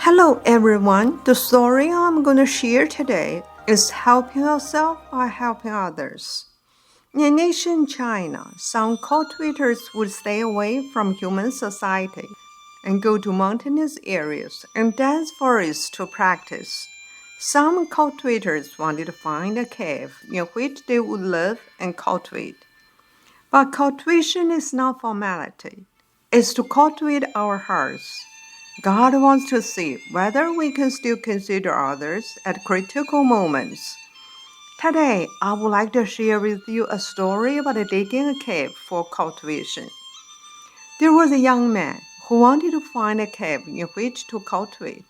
Hello everyone, the story I'm going to share today is helping yourself by helping others. In ancient China, some cultivators would stay away from human society and go to mountainous areas and dense forests to practice. Some cultivators wanted to find a cave in which they would live and cultivate. But cultivation is not formality, it's to cultivate our hearts. God wants to see whether we can still consider others at critical moments. Today, I would like to share with you a story about digging a cave for cultivation. There was a young man who wanted to find a cave in which to cultivate.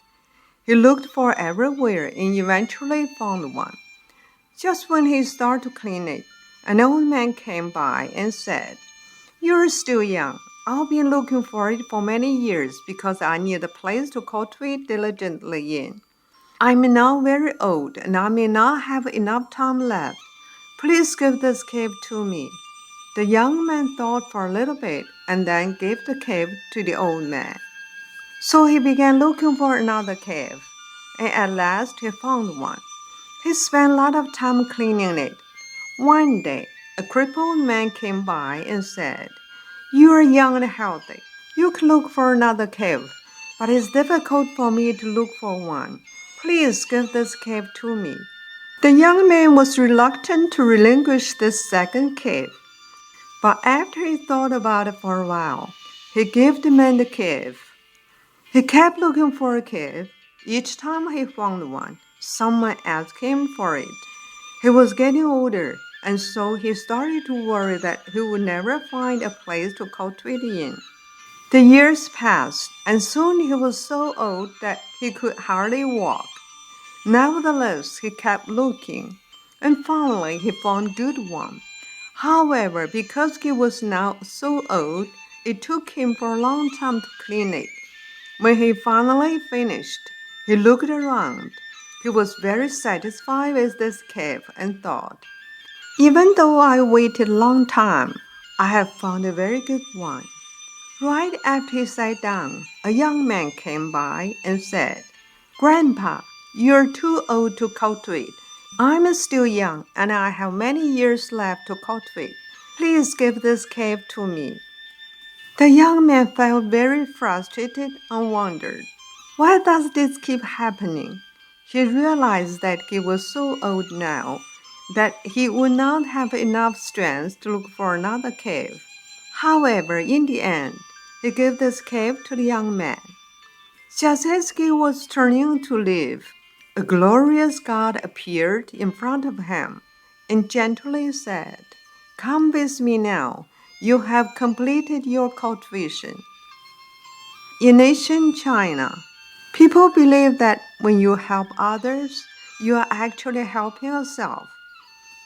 He looked for everywhere and eventually found one. Just when he started to clean it, an old man came by and said, "You're still young. I've been looking for it for many years because I need a place to cultivate diligently in. I'm now very old and I may not have enough time left. Please give this cave to me." The young man thought for a little bit and then gave the cave to the old man. So he began looking for another cave, and at last he found one. He spent a lot of time cleaning it. One day, a crippled man came by and said, "You are young and healthy. You can look for another cave, but it's difficult for me to look for one. Please give this cave to me." The young man was reluctant to relinquish this second cave, but after he thought about it for a while, he gave the man the cave. He kept looking for a cave. Each time he found one, someone asked him for it. He was getting older, and so he started to worry that he would never find a place to cultivate in. The years passed, and soon he was so old that he could hardly walk. Nevertheless, he kept looking, and finally he found a good one. However, because he was now so old, it took him for a long time to clean it. When he finally finished, he looked around. He was very satisfied with this cave and thought, "Even though I waited a long time, I have found a very good one." Right after he sat down, a young man came by and said, "Grandpa, you're too old to cultivate. I'm still young and I have many years left to cultivate. Please give this cave to me." The young man felt very frustrated and wondered, why does this keep happening? He realized that he was so old now that he would not have enough strength to look for another cave. However, in the end, he gave this cave to the young man. Just as he was turning to leave, a glorious God appeared in front of him and gently said, "Come with me now. You have completed your cultivation." In ancient China, people believe that when you help others, you are actually helping yourself.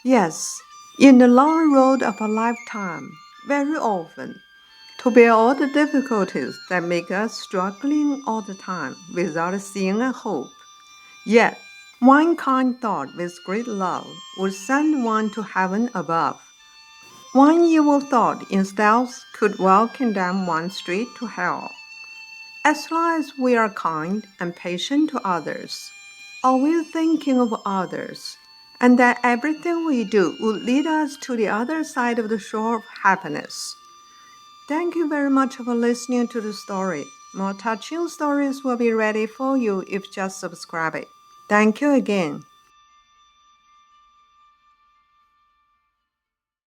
Yes, in the long road of a lifetime, very often, to bear all the difficulties that make us struggling all the time without seeing a hope. Yet, one kind thought with great love would send one to heaven above. One evil thought instead could well condemn one straight to hell. As long as we are kind and patient to others, always thinking of others, and that everything we do will lead us to the other side of the shore of happiness. Thank you very much for listening to the story. More touching stories will be ready for you if just subscribe it. Thank you again.